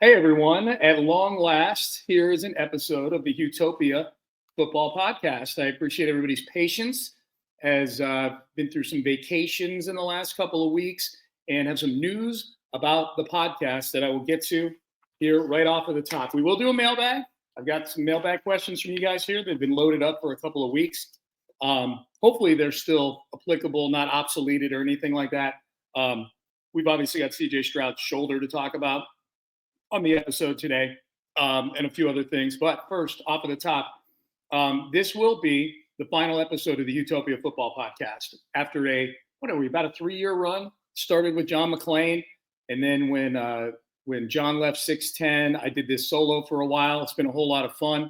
Hey everyone, at long last, here is an episode of the HOUTOPIA Football Podcast. I appreciate everybody's patience as been through some vacations in the last couple of weeks and have some news about the podcast that I will get to here right off of the top. We will do a mailbag. I've got some mailbag questions from you guys here. They've been loaded up for a couple of weeks. Hopefully they're still applicable, not obsoleted or anything like that. We've obviously got CJ Stroud's shoulder to talk about on the episode today, and a few other things. But first, off of the top, this will be the final episode of the HOUTOPIA Football Podcast. After about a 3-year run, started with John McClain, and then when John left 610, I did this solo for a while. It's been a whole lot of fun.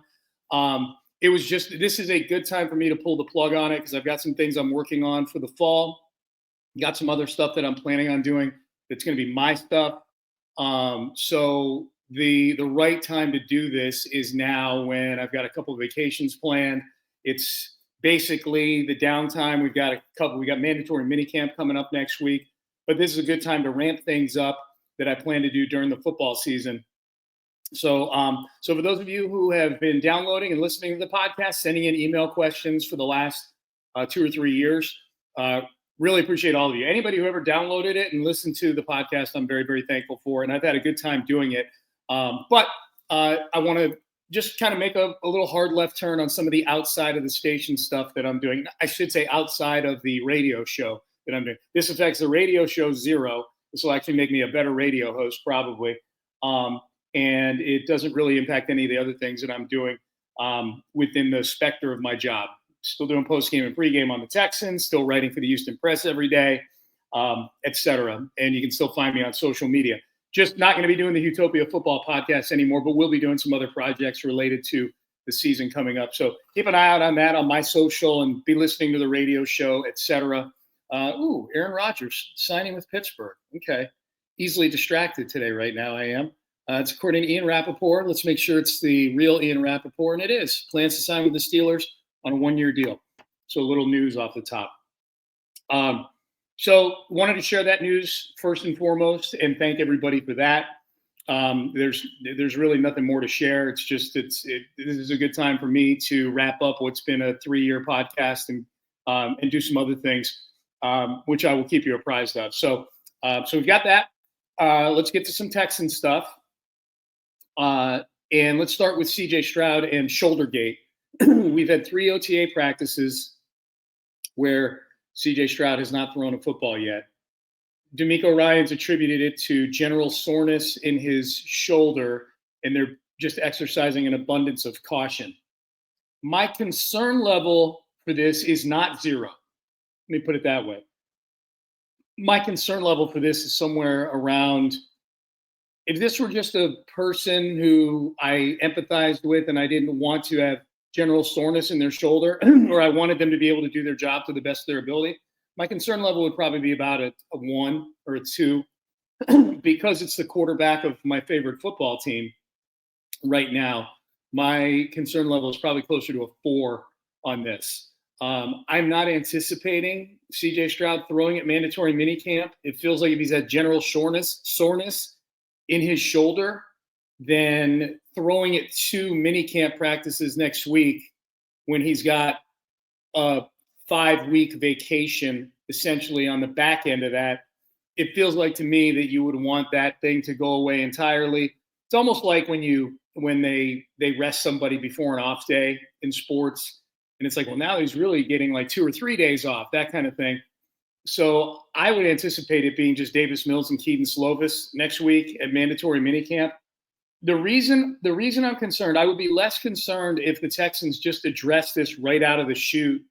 This is a good time for me to pull the plug on it because I've got some things I'm working on for the fall. Got some other stuff that I'm planning on doing that's going to be my stuff. So the right time to do this is now when I've got a couple of vacations planned. It's basically the downtime. We got mandatory minicamp coming up next week, but this is a good time to ramp things up that I plan to do during the football season. So for those of you who have been downloading and listening to the podcast, sending in email questions for the last 2 or 3 years, really appreciate all of you. Anybody who ever downloaded it and listened to the podcast, I'm very, very thankful for, and I've had a good time doing it. But I want to just kind of make a little hard left turn on some of the outside of the station stuff that I'm doing. I should say outside of the radio show that I'm doing. This affects the radio show zero. This will actually make me a better radio host probably. And it doesn't really impact any of the other things that I'm doing within the specter of my job. Still doing post-game and pre-game on the Texans, still writing for the Houston Press every day, et cetera. And you can still find me on social media. Just not going to be doing the HOUTOPIA Football Podcast anymore, but we'll be doing some other projects related to the season coming up. So keep an eye out on that on my social and be listening to the radio show, et cetera. Aaron Rodgers signing with Pittsburgh. Okay. Easily distracted today right now, I am. It's according to Ian Rappaport. Let's make sure it's the real Ian Rappaport, and it is. Plans to sign with the Steelers on a 1-year deal. So a little news off the top. So wanted to share that news first and foremost and thank everybody for that. There's really nothing more to share. It's just, this is a good time for me to wrap up what's been a 3-year podcast and do some other things, which I will keep you apprised of. So we've got that. Let's get to some Texan stuff. And let's start with CJ Stroud and Shouldergate. We've had 3 OTA practices where CJ Stroud has not thrown a football yet. D'Amico Ryans attributed it to general soreness in his shoulder, and they're just exercising an abundance of caution. My concern level for this is not 0. Let me put it that way. My concern level for this is somewhere around, if this were just a person who I empathized with and I didn't want to have general soreness in their shoulder, or I wanted them to be able to do their job to the best of their ability, my concern level would probably be about a 1 or a 2, because it's the quarterback of my favorite football team right now. My concern level is probably closer to a 4 on this. I'm not anticipating CJ Stroud throwing at mandatory minicamp. It feels like if he's had general soreness in his shoulder, then throwing it 2 minicamp practices next week when he's got a 5-week vacation essentially on the back end of that, it feels like to me that you would want that thing to go away entirely. It's almost like when they rest somebody before an off day in sports, and it's like, well, now he's really getting like 2 or 3 days off, that kind of thing. So I would anticipate it being just Davis Mills and Keaton Slovis next week at mandatory minicamp. The reason I'm concerned, I would be less concerned if the Texans just addressed this right out of the chute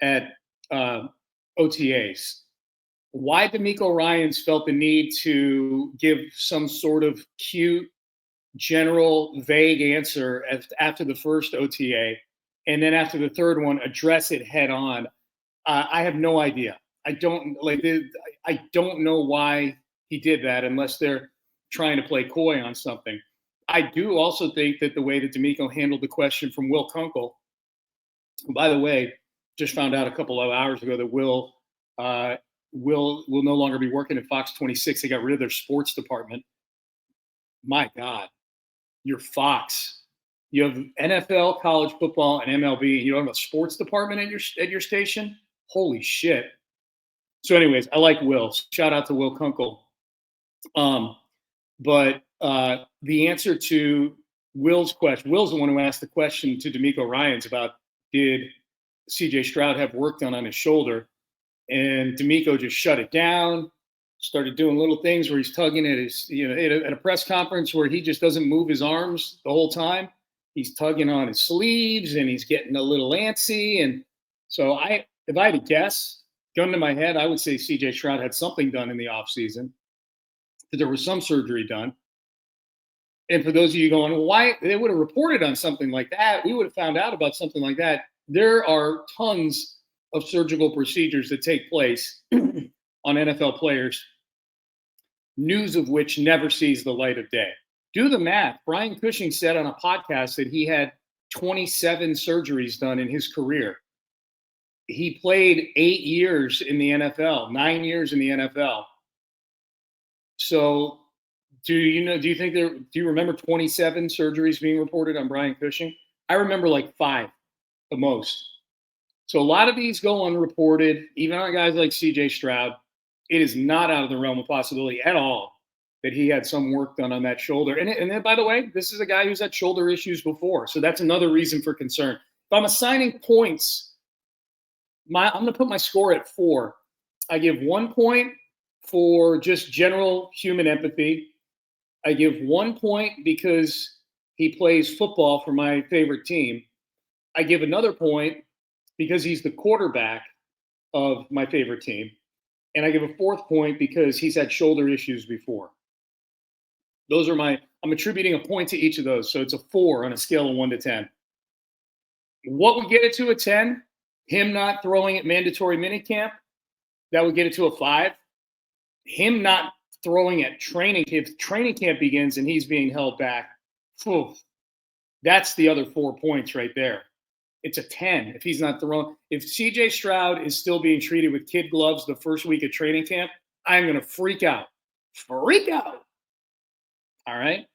at OTAs. Why D'Amico Ryans felt the need to give some sort of cute, general, vague answer after the first OTA, and then after the third one, address it head on, I have no idea. I don't know why he did that unless they're trying to play coy on something. I do also think that the way that D'Amico handled the question from Will Kunkel, who, by the way, just found out a couple of hours ago that Will no longer be working at Fox 26. They got rid of their sports department. my God, you're Fox. You have NFL, college football, and MLB, and you don't have a sports department at your station? Holy shit. So anyways, I like Will. Shout out to Will Kunkel. But the answer to Will's question, Will's the one who asked the question to D'Amico Ryans about did CJ Stroud have work done on his shoulder? And D'Amico just shut it down, started doing little things where he's tugging at his, at a press conference where he just doesn't move his arms the whole time. He's tugging on his sleeves and he's getting a little antsy. And so if I had to guess, gun to my head, I would say CJ Stroud had something done in the offseason. There was some surgery done. And for those of you going, well, why they would have reported on something like that, we would have found out about something like that. There are tons of surgical procedures that take place on NFL players, news of which never sees the light of day. Do the math. Brian Cushing said on a podcast that he had 27 surgeries done in his career. He played 8 years in the NFL, 9 years in the NFL. So do you remember 27 surgeries being reported on Brian Cushing? I remember like 5 the most. So a lot of these go unreported, even on guys like CJ Stroud. It is not out of the realm of possibility at all that he had some work done on that shoulder. And then, by the way, this is a guy who's had shoulder issues before. So that's another reason for concern. If I'm assigning points, I'm going to put my score at 4. I give 1 point for just general human empathy. I give 1 point because he plays football for my favorite team. I give another point because he's the quarterback of my favorite team. And I give a 4th point because he's had shoulder issues before. I'm attributing a point to each of those. So it's a 4 on a scale of 1 to 10. What would get it to a 10? Him not throwing at mandatory minicamp, that would get it to a 5. Him not throwing at training camp, if training camp begins and he's being held back, that's the other 4 points right there. It's a 10 if he's not throwing. If CJ Stroud is still being treated with kid gloves the first week of training camp, I'm going to freak out. Freak out. All right?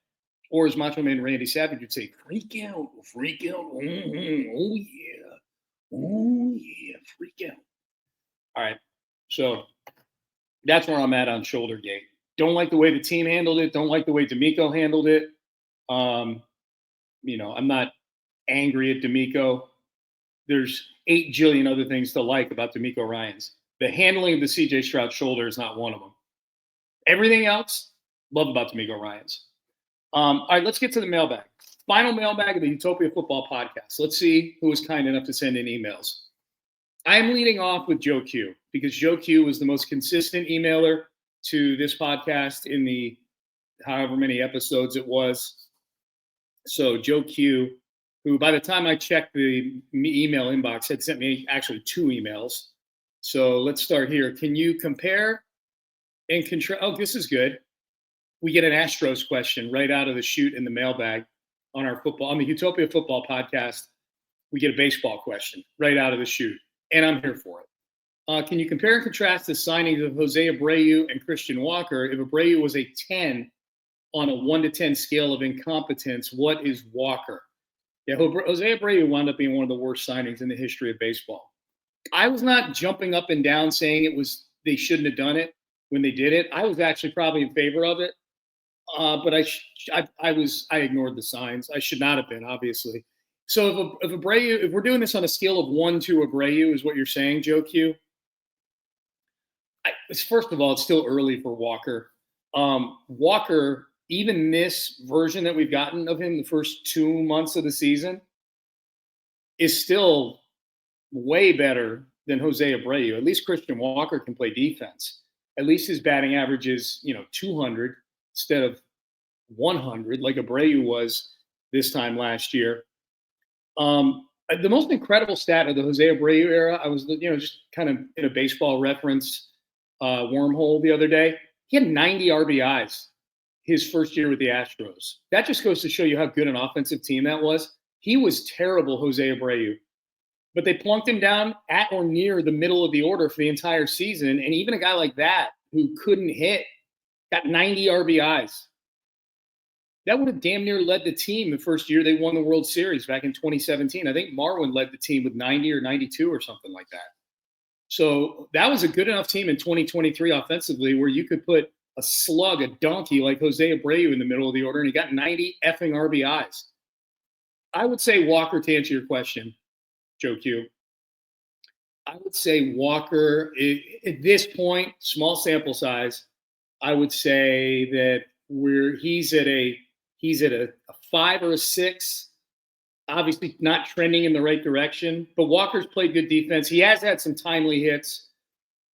Or as Macho Man Randy Savage would say, freak out, freak out. Mm-hmm. Oh, yeah. Oh, yeah, freak out. All right. So that's where I'm at on shoulder gate. Don't like the way the team handled it. Don't like the way D'Amico handled it. I'm not angry at D'Amico. There's 8 jillion other things to like about D'Amico Ryans. The handling of the CJ Stroud shoulder is not one of them. Everything else, love about D'Amico Ryans. All right, let's get to the mailbag. Final mailbag of the HOUTOPIA Football Podcast. Let's see who was kind enough to send in emails. I'm leading off with Joe Q because Joe Q was the most consistent emailer to this podcast in the however many episodes it was. So Joe Q, who by the time I checked the email inbox had sent me actually 2 emails. So let's start here. Can you compare and contrast? Oh, this is good. We get an Astros question right out of the chute in the mailbag on the HOUTOPIA Football Podcast. We get a baseball question right out of the chute, and I'm here for it. Can you compare and contrast the signings of Jose Abreu and Christian Walker? If Abreu was a 10 on a 1 to 10 scale of incompetence, what is Walker? Yeah, Jose Abreu wound up being one of the worst signings in the history of baseball. I was not jumping up and down saying they shouldn't have done it when they did it. I was actually probably in favor of it, but I ignored the signs. I should not have been, obviously. So if Abreu, if we're doing this on a scale of 1 to Abreu, is what you're saying, Joe Q? First of all, it's still early for Walker. Walker, even this version that we've gotten of him the first 2 months of the season, is still way better than Jose Abreu. At least Christian Walker can play defense. At least his batting average is 200 instead of 100 like Abreu was this time last year. The most incredible stat of the Jose Abreu era, I was just kind of in a baseball reference wormhole the other day. He had 90 RBIs his first year with the Astros. That just goes to show you how good an offensive team that was. He was terrible, Jose Abreu. But they plunked him down at or near the middle of the order for the entire season. And even a guy like that who couldn't hit got 90 RBIs. that would have damn near led the team the first year they won the World Series back in 2017. I think Marwin led the team with 90 or 92 or something like that. So that was a good enough team in 2023 offensively where you could put a slug, a donkey like Jose Abreu in the middle of the order, and he got 90 effing RBIs. I would say Walker, to answer your question, Joe Q. I would say Walker, at this point, small sample size, I would say that he's at a 5 or a 6. Obviously not trending in the right direction, but Walker's played good defense. He has had some timely hits.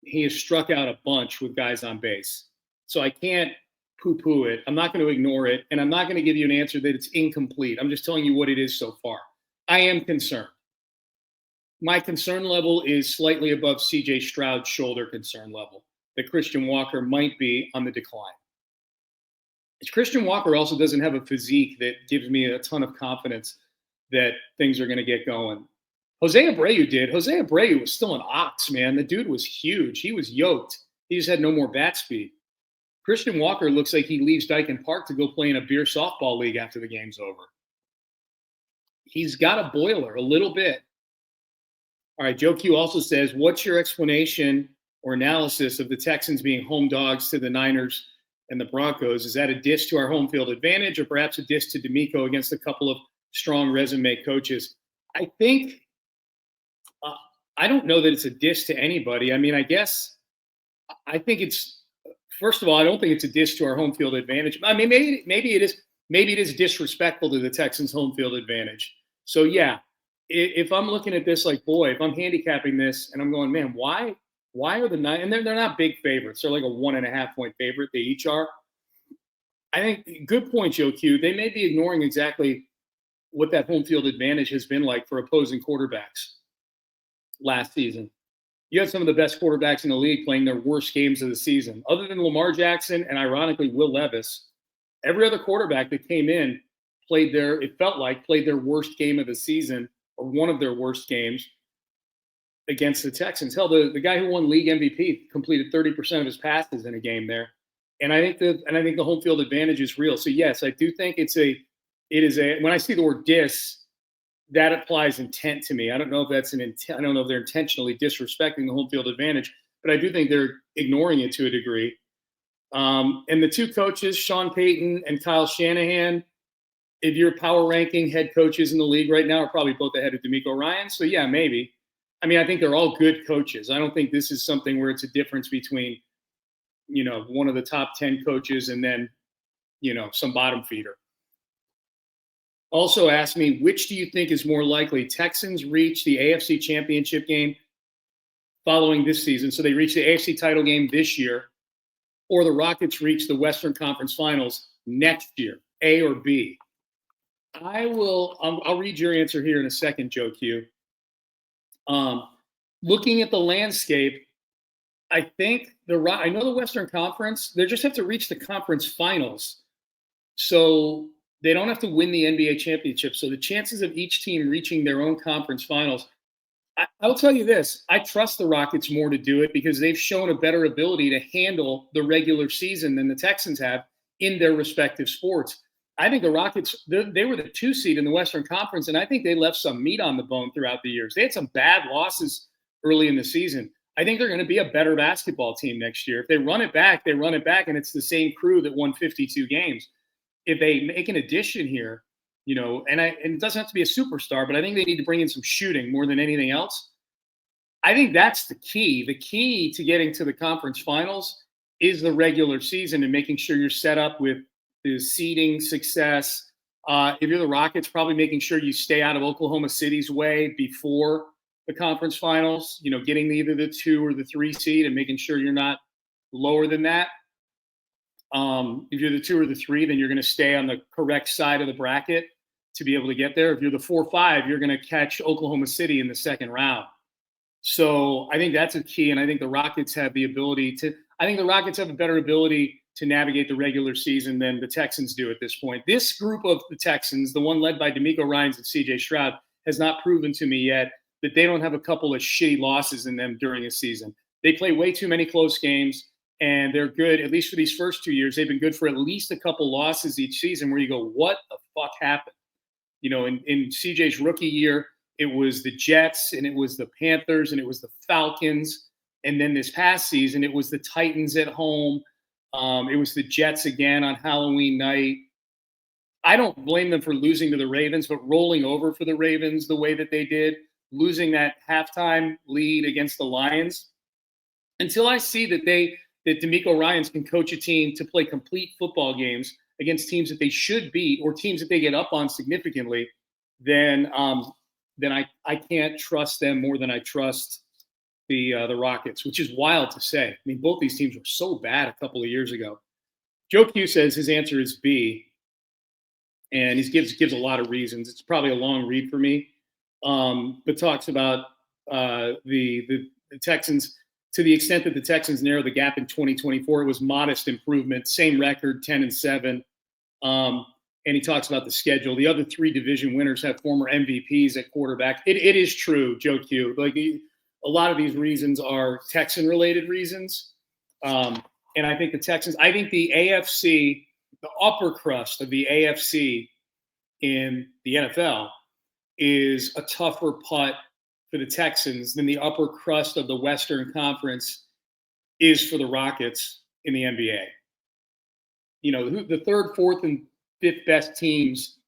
He has struck out a bunch with guys on base. So I can't poo-poo it. I'm not going to ignore it, and I'm not going to give you an answer that it's incomplete. I'm just telling you what it is so far. I am concerned. My concern level is slightly above C.J. Stroud's shoulder concern level, that Christian Walker might be on the decline. Christian Walker also doesn't have a physique that gives me a ton of confidence that things are going to get going. Jose Abreu did. Jose Abreu was still an ox, man. The dude was huge. He was yoked. He just had no more bat speed. Christian Walker looks like he leaves Dyken Park to go play in a beer softball league after the game's over. He's got a boiler a little bit. All right, Joe Q also says, what's your explanation or analysis of the Texans being home dogs to the Niners and the Broncos? Is that a diss to our home field advantage or perhaps a diss to D'Amico against a couple of strong resume coaches? I think I don't know that it's a diss to anybody. I mean, I think it's, first of all, I don't think it's a diss to our home field advantage. I mean, maybe it is. Maybe it is disrespectful to the Texans' home field advantage. So yeah, if I'm looking at this like, boy, if I'm handicapping this and I'm going, man, why are the Niners? And they're not big favorites. They're like a 1.5 point favorite. They each are. I think good point, Joe Q. They may be ignoring exactly what that home field advantage has been like for opposing quarterbacks last season. You had some of the best quarterbacks in the league playing their worst games of the season. Other than Lamar Jackson and, ironically, Will Levis, every other quarterback that came in played their worst game of the season or one of their worst games against the Texans. Hell, the guy who won league MVP completed 30% of his passes in a game there. And I think the home field advantage is real. So, yes, I do think it is a, when I see the word diss, that applies intent to me. I don't know if that's I don't know if they're intentionally disrespecting the home field advantage, but I do think they're ignoring it to a degree. And the two coaches, Sean Payton and Kyle Shanahan, if you're power ranking head coaches in the league right now, are probably both ahead of D'Amico Ryans. So yeah, maybe. I mean, I think they're all good coaches. I don't think this is something where it's a difference between, one of the top 10 coaches and then, some bottom feeder. Also asked me, which do you think is more likely? Texans reach the AFC Championship game following this season, so they reach the AFC title game this year, or the Rockets reach the Western Conference Finals next year, A or B? I'll read your answer here in a second, Joe Q. Looking at the landscape, I think I know the Western Conference, they just have to reach the conference finals. So they don't have to win the NBA championship. So the chances of each team reaching their own conference finals, I'll tell you this, I trust the Rockets more to do it because they've shown a better ability to handle the regular season than the Texans have in their respective sports. I think the Rockets, they were the 2 seed in the Western Conference, and I think they left some meat on the bone throughout the years. They had some bad losses early in the season. I think they're going to be a better basketball team next year. If they run it back, and it's the same crew that won 52 games. If they make an addition here, and it doesn't have to be a superstar, but I think they need to bring in some shooting more than anything else. I think that's the key. The key to getting to the conference finals is the regular season and making sure you're set up with the seeding success. If you're the Rockets, probably making sure you stay out of Oklahoma City's way before the conference finals, getting either the 2 or the 3 seed and making sure you're not lower than that. If you're the 2 or the 3, then you're going to stay on the correct side of the bracket to be able to get there. If you're the 4-5, you're going to catch Oklahoma City in the second round. So I think that's a key. And I think the Rockets have the ability I think the Rockets have a better ability to navigate the regular season than the Texans do at this point. This group of the Texans, the one led by D'Amico Ryans and C.J. Stroud, has not proven to me yet that they don't have a couple of shitty losses in them during a season. They play way too many close games. And they're good, at least for these first 2 years. They've been good for at least a couple losses each season where you go, what the fuck happened? In CJ's rookie year, it was the Jets and it was the Panthers and it was the Falcons. And then this past season, it was the Titans at home. It was the Jets again on Halloween night. I don't blame them for losing to the Ravens, but rolling over for the Ravens the way that they did, losing that halftime lead against the Lions. Until I see that DeMeco Ryans can coach a team to play complete football games against teams that they should beat or teams that they get up on significantly, then I can't trust them more than I trust the Rockets, which is wild to say. I mean, both these teams were so bad a couple of years ago. Joe Q says his answer is B, and he gives a lot of reasons. It's probably a long read for me, but talks about the Texans. To the extent that the Texans narrow the gap in 2024, it was modest improvement, same record, 10-7. And he talks about the schedule. The other 3 division winners have former MVPs at quarterback. It is true, Joe Q. Like a lot of these reasons are Texan-related reasons. And I think the AFC, the upper crust of the AFC in the NFL is a tougher putt for the Texans than the upper crust of the Western Conference is for the Rockets in the NBA. The 3rd, 4th, and 5th best teams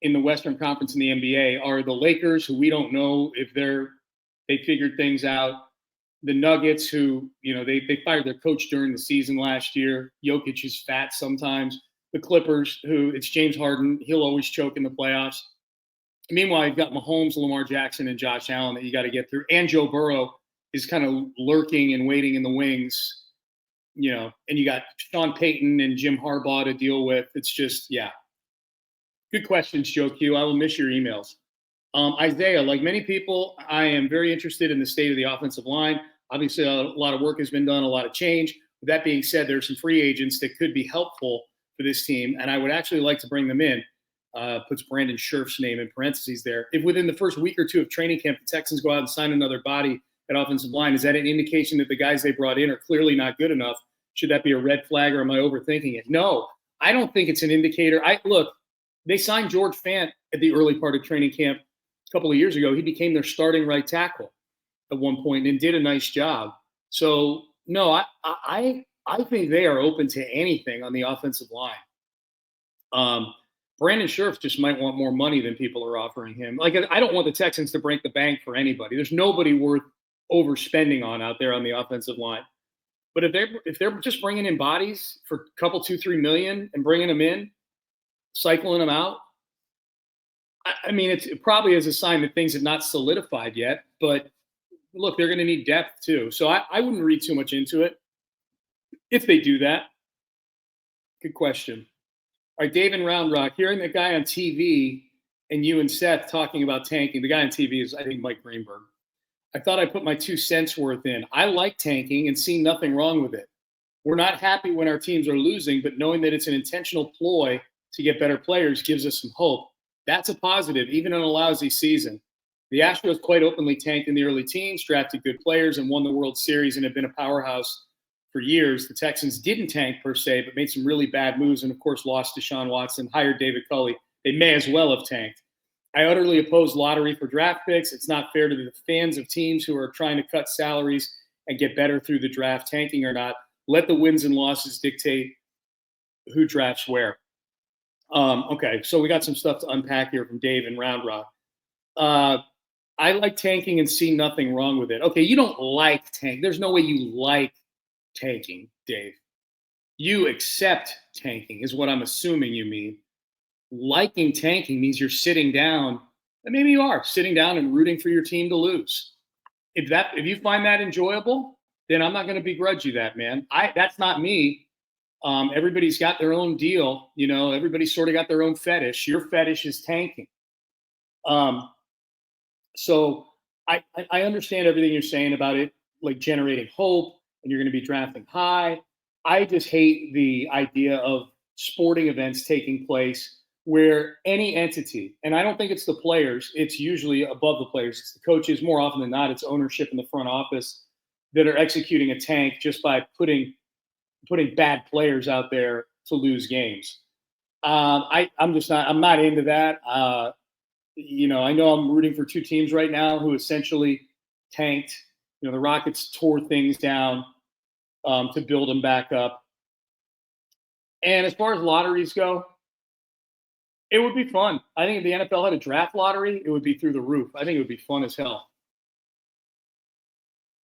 in the Western Conference in the NBA are the Lakers, who we don't know if they figured things out. The Nuggets, who, they fired their coach during the season last year. Jokic is fat sometimes. The Clippers, who it's James Harden. He'll always choke in the playoffs. Meanwhile, you've got Mahomes, Lamar Jackson, and Josh Allen that you got to get through. And Joe Burrow is kind of lurking and waiting in the wings, and you got Sean Payton and Jim Harbaugh to deal with. It's just, yeah. Good questions, Joe Q. I will miss your emails. Isaiah, like many people, I am very interested in the state of the offensive line. Obviously, a lot of work has been done, a lot of change. With that being said, there are some free agents that could be helpful for this team, and I would actually like to bring them in. Puts Brandon Scherf's name in parentheses there. If within the first week or 2 of training camp, the Texans go out and sign another body at offensive line, is that an indication that the guys they brought in are clearly not good enough? Should that be a red flag, or am I overthinking it? No, I don't think it's an indicator. Look, they signed George Fant at the early part of training camp a couple of years ago. He became their starting right tackle at one point and did a nice job. So, no, I think they are open to anything on the offensive line. Brandon Scherf just might want more money than people are offering him. Like, I don't want the Texans to break the bank for anybody. There's nobody worth overspending on out there on the offensive line. But if they're just bringing in bodies for a couple, $2-3 million and bringing them in, cycling them out, I mean, it probably is a sign that things have not solidified yet. But look, they're going to need depth too. So I wouldn't read too much into it if they do that. Good question. All right, Dave and Round Rock, hearing the guy on TV and you and Seth talking about tanking. The guy on TV is, I think, Mike Greenberg. I thought I put my 2 cents worth in. I like tanking and see nothing wrong with it. We're not happy when our teams are losing, but knowing that it's an intentional ploy to get better players gives us some hope. That's a positive, even in a lousy season. The Astros quite openly tanked in the early teens, drafted good players, and won the World Series and have been a powerhouse for years. The Texans didn't tank per se, but made some really bad moves and, of course, lost Deshaun Watson, hired David Culley. They may as well have tanked. I utterly oppose lottery for draft picks. It's not fair to the fans of teams who are trying to cut salaries and get better through the draft, tanking or not. Let the wins and losses dictate who drafts where. Okay, so we got some stuff to unpack here from Dave and Round Rock. I like tanking and see nothing wrong with it. Okay, you don't like tanking. There's no way you like tanking, Dave. You accept tanking is what I'm assuming you mean. Liking tanking means you're sitting down, and maybe you are sitting down and rooting for your team to lose. If you find that enjoyable, then I'm not going to begrudge you that, man. That's not me. Everybody's got their own deal. You know, everybody's sort of got their own fetish. Your fetish is tanking. So I understand everything you're saying about it, like generating hope, and you're going to be drafting high. I just hate the idea of sporting events taking place where any entity, and I don't think it's the players, it's usually above the players, it's the coaches, more often than not, it's ownership in the front office that are executing a tank just by putting putting bad players out there to lose games. I'm not into that. I know I'm rooting for two teams right now who essentially tanked. The Rockets tore things down to build them back up. And as far as lotteries go, it would be fun. I think if the NFL had a draft lottery, it would be through the roof. I think it would be fun as hell.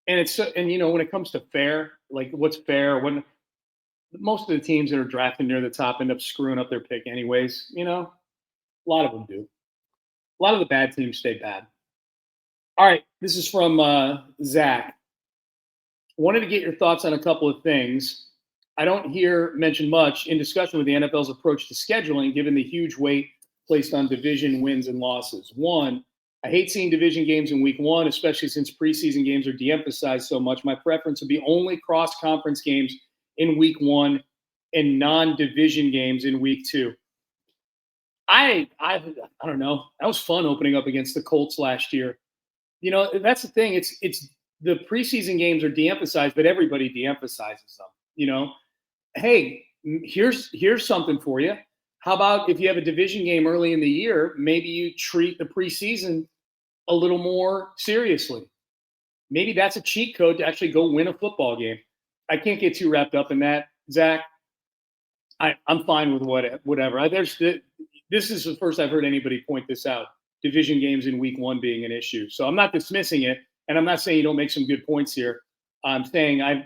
And when it comes to fair, like what's fair, when most of the teams that are drafting near the top end up screwing up their pick anyways, a lot of them do. A lot of the bad teams stay bad. All right, this is from Zach. Wanted to get your thoughts on a couple of things. I don't hear mentioned much in discussion with the NFL's approach to scheduling, given the huge weight placed on division wins and losses. One, I hate seeing division games in week one, especially since preseason games are de-emphasized so much. My preference would be only cross-conference games in week one and non-division games in week two. I don't know. That was fun opening up against the Colts last year. That's the thing. It's the preseason games are de-emphasized, but everybody de-emphasizes them. Hey, here's something for you. How about if you have a division game early in the year, maybe you treat the preseason a little more seriously. Maybe that's a cheat code to actually go win a football game. I can't get too wrapped up in that, Zach. I'm fine with whatever. This is the first I've heard anybody point this out. Division games in week one being an issue. So I'm not dismissing it, and I'm not saying you don't make some good points here. I'm saying I'm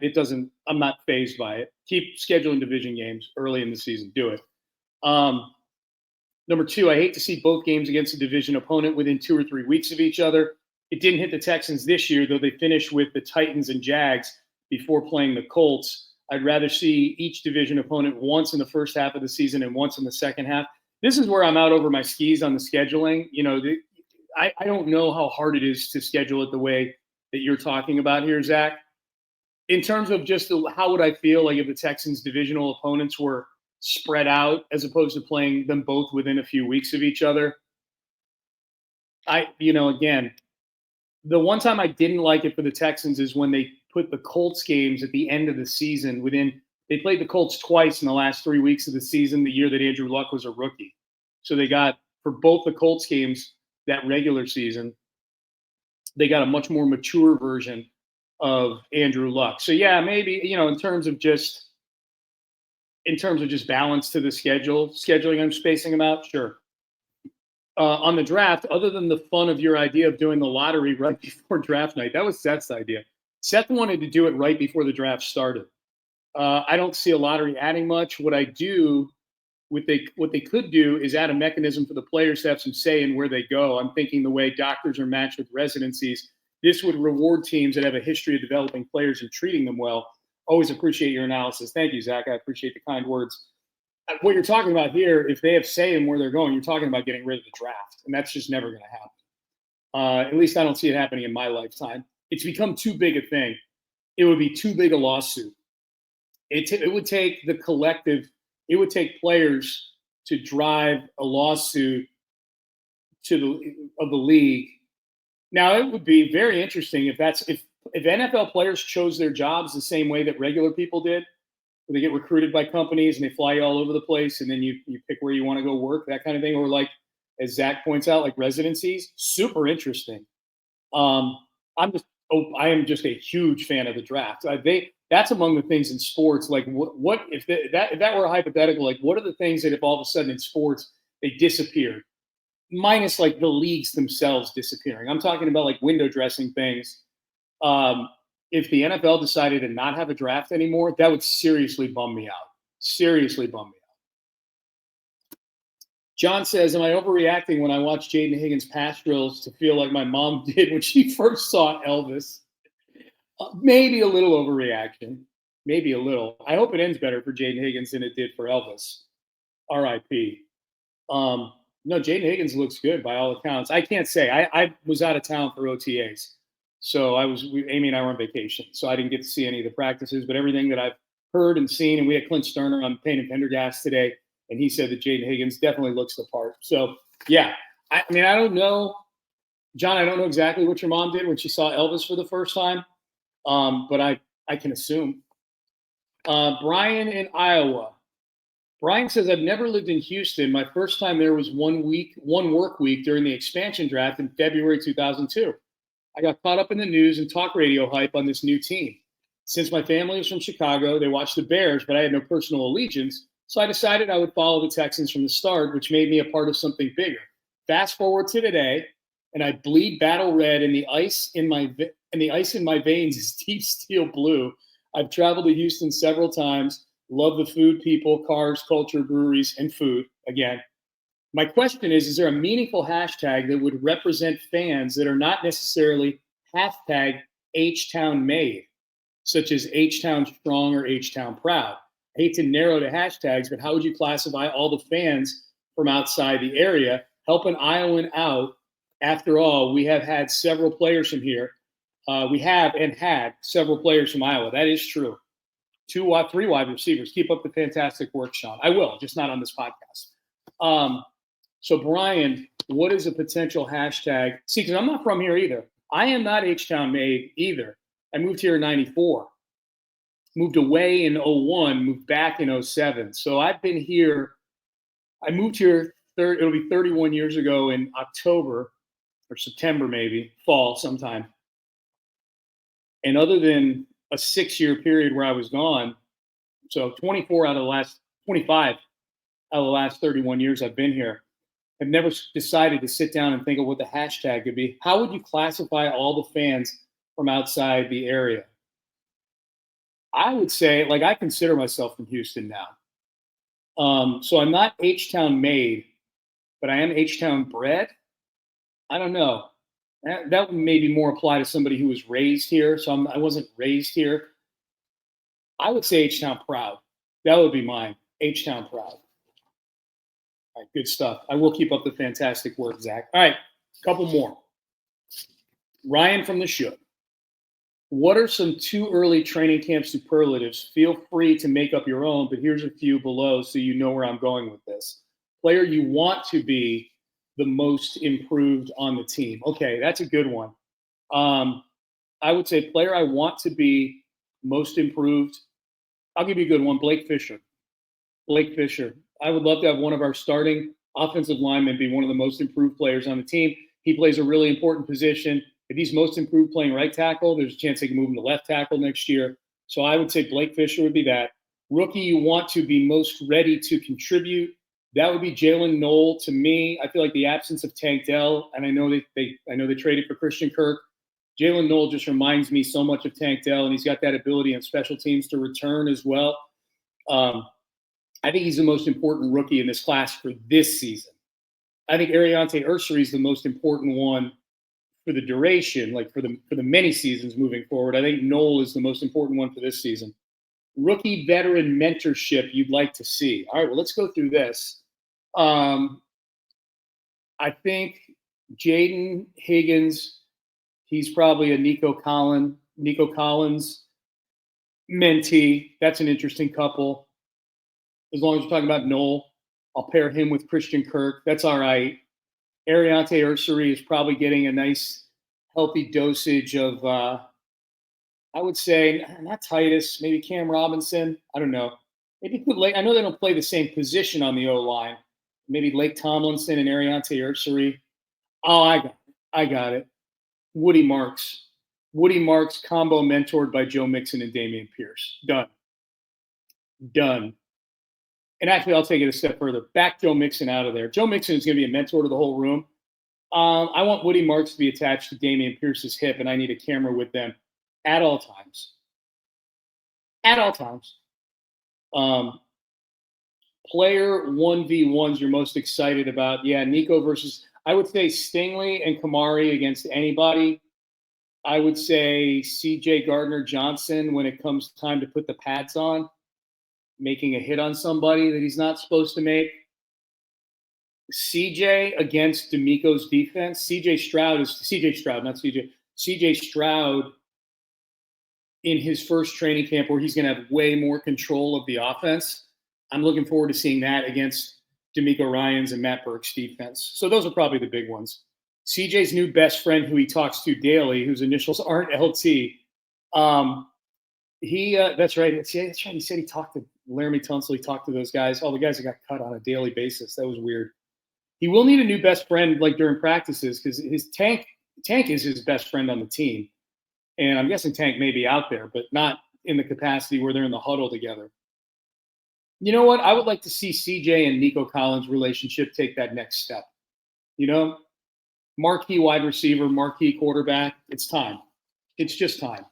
not fazed by it. Keep scheduling division games early in the season. Do it. Number two, I hate to see both games against a division opponent within 2 or 3 weeks of each other. It didn't hit the Texans this year, though they finished with the Titans and Jags before playing the Colts. I'd rather see each division opponent once in the first half of the season and once in the second half. This is where I'm out over my skis on the scheduling. I don't know how hard it is to schedule it the way that you're talking about here, Zach. In terms of just how would I feel like if the Texans' divisional opponents were spread out as opposed to playing them both within a few weeks of each other? Again, the one time I didn't like it for the Texans is when they put the Colts games at the end of the season they played the Colts twice in the last 3 weeks of the season, the year that Andrew Luck was a rookie. So they got, for both the Colts games that regular season, they got a much more mature version of Andrew Luck. So yeah, maybe, in terms of just balance to the scheduling and spacing them out, sure. On the draft, other than the fun of your idea of doing the lottery right before draft night, that was Seth's idea. Seth wanted to do it right before the draft started. I don't see a lottery adding much. What they could do is add a mechanism for the players to have some say in where they go. I'm thinking the way doctors are matched with residencies. This would reward teams that have a history of developing players and treating them well. Always appreciate your analysis. Thank you, Zach. I appreciate the kind words. What you're talking about here, if they have say in where they're going, you're talking about getting rid of the draft, and that's just never going to happen. At least I don't see it happening in my lifetime. It's become too big a thing. It would be too big a lawsuit. It would take the collective. It would take players to drive a lawsuit of the league. Now, it would be very interesting if NFL players chose their jobs the same way that regular people did. They get recruited by companies and they fly you all over the place, and then you pick where you want to go work, that kind of thing. Or like, as Zach points out, like residencies, super interesting. I am just a huge fan of the draft. That's among the things in sports. Like, what if that were a hypothetical? Like, what are the things that if all of a sudden in sports they disappeared, minus like the leagues themselves disappearing? I'm talking about like window dressing things. If the NFL decided to not have a draft anymore, that would seriously bum me out. Seriously bum me out. John says, am I overreacting when I watch Jaden Higgins pass drills to feel like my mom did when she first saw Elvis? Maybe a little overreaction. Maybe a little. I hope it ends better for Jaden Higgins than it did for Elvis. R.I.P. No, Jaden Higgins looks good by all accounts. I can't say. I was out of town for OTAs. So Amy and I were on vacation, so I didn't get to see any of the practices, but everything that I've heard and seen, and we had Clint Stoerner on Payne and Pendergast today, and he said that Jaden Higgins definitely looks the part. So, yeah, I don't know, John, I don't know exactly what your mom did when she saw Elvis for the first time, but I can assume. Brian in Iowa. Brian says, I've never lived in Houston. My first time there was one work week during the expansion draft in February 2002. I got caught up in the news and talk radio hype on this new team. Since my family was from Chicago, they watched the Bears, but I had no personal allegiance. So I decided I would follow the Texans from the start, which made me a part of something bigger. Fast forward to today, and I bleed battle red, and the ice in my veins is deep steel blue. I've traveled to Houston several times. Love the food, people, cars, culture, breweries, and food. Again, my question is there a meaningful hashtag that would represent fans that are not necessarily hashtag H-Town made, such as H-Town strong or H-Town proud? I hate to narrow the hashtags, but how would you classify all the fans from outside the area? Help an Iowan out. After all, we have had several players from here. We have and had several players from Iowa. That is true. 3 wide receivers. Keep up the fantastic work, Sean. I will, just not on this podcast. So, Brian, what is a potential hashtag? See, because I'm not from here either. I am not H-Town made either. I moved here in 94, moved away in 01, moved back in 07. So I've been here. I moved here, it'll be 31 years ago in October or September, maybe, fall sometime. And other than a 6-year period where I was gone, so 25 out of the last 31 years I've been here, I've never decided to sit down and think of what the hashtag could be. How would you classify all the fans from outside the area? I would say, like, I consider myself from Houston now. So I'm not H-Town made, but I am H-Town bred. I don't know. That would maybe more apply to somebody who was raised here. So I wasn't raised here. I would say H-Town proud. That would be mine. H-Town proud. All right, good stuff. I will keep up the fantastic work, Zach. All right, a couple more. Ryan from the Shook. What are some too early training camp superlatives? Feel free to make up your own, but here's a few below so you know where I'm going with this. Player you want to be the most improved on the team. Okay, that's a good one. I would say player I want to be most improved. I'll give you a good one. Blake Fisher. Blake Fisher. I would love to have one of our starting offensive linemen be one of the most improved players on the team. He plays a really important position. If he's most improved playing right tackle, there's a chance they can move him to left tackle next year. So I would say Blake Fisher would be that. Rookie you want to be most ready to contribute. That would be Jalen Knoll to me. I feel like the absence of Tank Dell, and I know they traded for Christian Kirk. Jalen Knoll just reminds me so much of Tank Dell, and he's got that ability on special teams to return as well. I think he's the most important rookie in this class for this season. I think Ariante Ursary is the most important one for the duration, like for the many seasons moving forward. I think Knoll is the most important one for this season. Rookie veteran mentorship you'd like to see. All right, well, let's go through this. I think Jaden Higgins, he's probably a Nico Collins mentee. That's an interesting couple. As long as we're talking about Knoll, I'll pair him with Christian Kirk. That's all right. Ariante Ursary is probably getting a nice, healthy dosage of, I would say, not Titus, maybe Cam Robinson. I don't know. Maybe put Lake. I know they don't play the same position on the O-line. Maybe Lake Tomlinson and Ariante Ursary. Oh, I got it. Woody Marks. Woody Marks combo mentored by Joe Mixon and Dameon Pierce. Done. And actually, I'll take it a step further. Back Joe Mixon out of there. Joe Mixon is going to be a mentor to the whole room. I want Woody Marks to be attached to Dameon Pierce's hip, and I need a camera with them at all times. At all times. Player 1v1s you're most excited about. Yeah, Nico versus, I would say Stingley and Kamari against anybody. I would say CJ Gardner-Johnson when it comes time to put the pads on, making a hit on somebody that he's not supposed to make. CJ against D'Amico's defense. CJ Stroud in his first training camp where he's going to have way more control of the offense. I'm looking forward to seeing that against D'Amico Ryans and Matt Burke's defense. So those are probably the big ones. CJ's new best friend who he talks to daily, whose initials aren't LT. That's right. That's right. He said he talked to Laramie Tunsil. He talked to those guys, all the guys that got cut on a daily basis. That was weird. He will need a new best friend like during practices because his Tank is his best friend on the team. And I'm guessing Tank may be out there, but not in the capacity where they're in the huddle together. You know what? I would like to see CJ and Nico Collins' relationship take that next step. You know, marquee wide receiver, marquee quarterback. It's time. It's just time.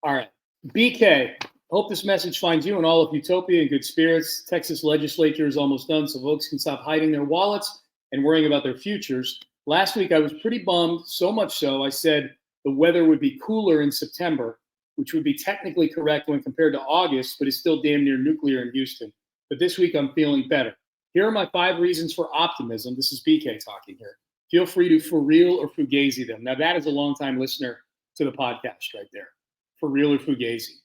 All right. BK, hope this message finds you and all of Utopia in good spirits. Texas legislature is almost done, so folks can stop hiding their wallets and worrying about their futures. Last week, I was pretty bummed, so much so I said the weather would be cooler in September, which would be technically correct when compared to August, but is still damn near nuclear in Houston. But this week, I'm feeling better. Here are my 5 reasons for optimism. This is BK talking here. Feel free to for real or fugazi them. Now, that is a longtime listener to the podcast right there. For real or fugazi.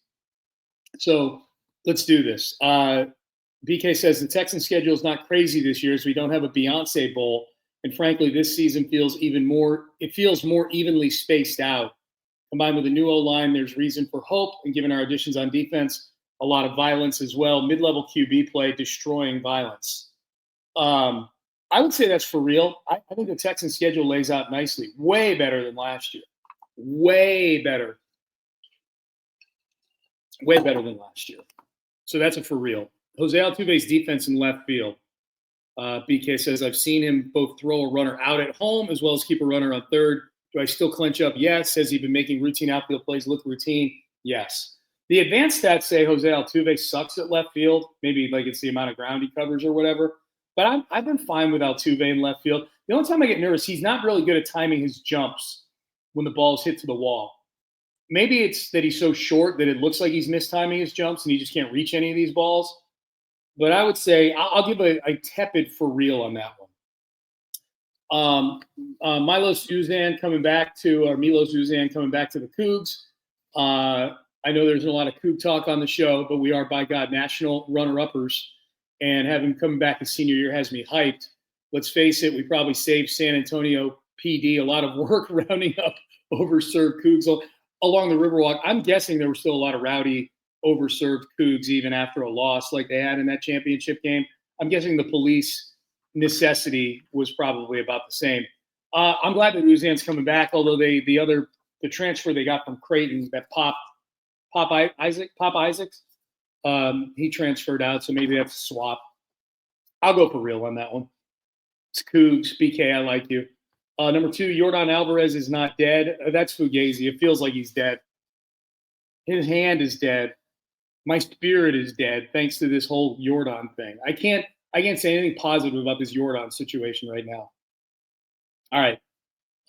So let's do this. BK says the Texan schedule is not crazy this year, as we don't have a Beyonce Bowl. And frankly, this season feels more evenly spaced out. Combined with a new O-line, there's reason for hope. And given our additions on defense, a lot of violence as well. Mid-level QB play, destroying violence. I would say that's for real. I think the Texan schedule lays out nicely. Way better than last year. Way better. Way better than last year. So that's a for real. Jose Altuve's defense in left field. BK says, I've seen him both throw a runner out at home as well as keep a runner on third. Do I still clench up? Yes. Has he been making routine outfield plays look routine? Yes. The advanced stats say Jose Altuve sucks at left field. Maybe like it's the amount of ground he covers or whatever. But I've been fine with Altuve in left field. The only time I get nervous, he's not really good at timing his jumps when the ball's hit to the wall. Maybe it's that he's so short that it looks like he's mistiming his jumps and he just can't reach any of these balls. But I would say I'll give a tepid for real on that one. Milo Suzan coming back to the Cougs. I know there's a lot of Coug talk on the show, but we are, by God, national runner-uppers. And having him coming back his senior year has me hyped. Let's face it, we probably saved San Antonio PD a lot of work rounding up overserved Cougs along the Riverwalk. I'm guessing there were still a lot of rowdy, overserved Cougs even after a loss like they had in that championship game. I'm guessing the police necessity was probably about the same. I'm glad that Uzan's coming back, although the transfer they got from Creighton, that Pop Isaacs, he transferred out, so maybe that's a swap. I'll go for real on that one. It's Cougs. BK, I like you. Number 2, Yordan Alvarez is not dead. That's Fugazi. It feels like he's dead. His hand is dead. My spirit is dead thanks to this whole Yordan thing. I can't say anything positive about this Yordan situation right now. All right.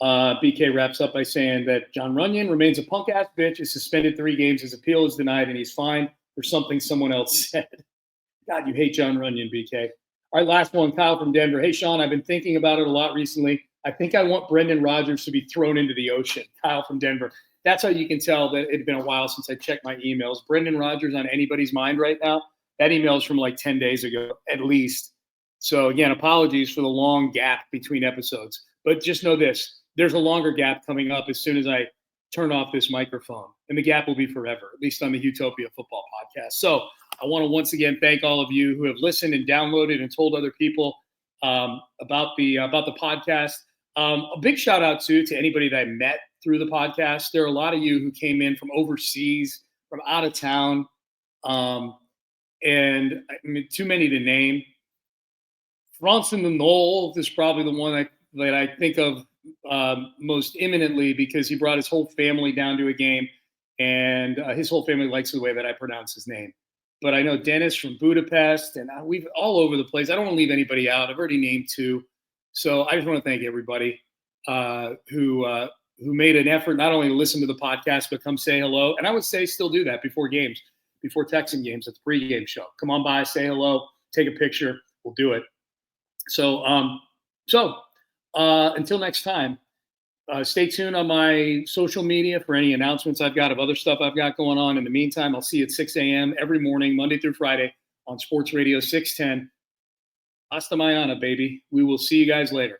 BK wraps up by saying that John Runyon remains a punk-ass bitch, is suspended 3 games, his appeal is denied, and he's fined for something someone else said. God, you hate John Runyon, BK. All right, last one, Kyle from Denver. Hey, Sean, I've been thinking about it a lot recently. I think I want Brendan Rodgers to be thrown into the ocean. Kyle from Denver. That's how you can tell that it had been a while since I checked my emails. Brendan Rodgers on anybody's mind right now? That email is from like 10 days ago, at least. So, again, apologies for the long gap between episodes. But just know this. There's a longer gap coming up as soon as I turn off this microphone. And the gap will be forever, at least on the HOUTOPIA Football Podcast. So I want to once again thank all of you who have listened and downloaded and told other people about the podcast. A big shout out to anybody that I met through the podcast. There are a lot of you who came in from overseas, from out of town, and I mean, too many to name. Bronson the Knoll is probably the one that I think of most imminently because he brought his whole family down to a game, and his whole family likes the way that I pronounce his name. But I know Dennis from Budapest, and we've all over the place. I don't want to leave anybody out. I've already named 2. So I just want to thank everybody who made an effort not only to listen to the podcast, but come say hello. And I would say still do that before games, before Texan games at the pregame show. Come on by, say hello, take a picture. We'll do it. So until next time, stay tuned on my social media for any announcements I've got of other stuff I've got going on. In the meantime, I'll see you at 6 a.m. every morning, Monday through Friday on Sports Radio 610. Hasta mañana, baby. We will see you guys later.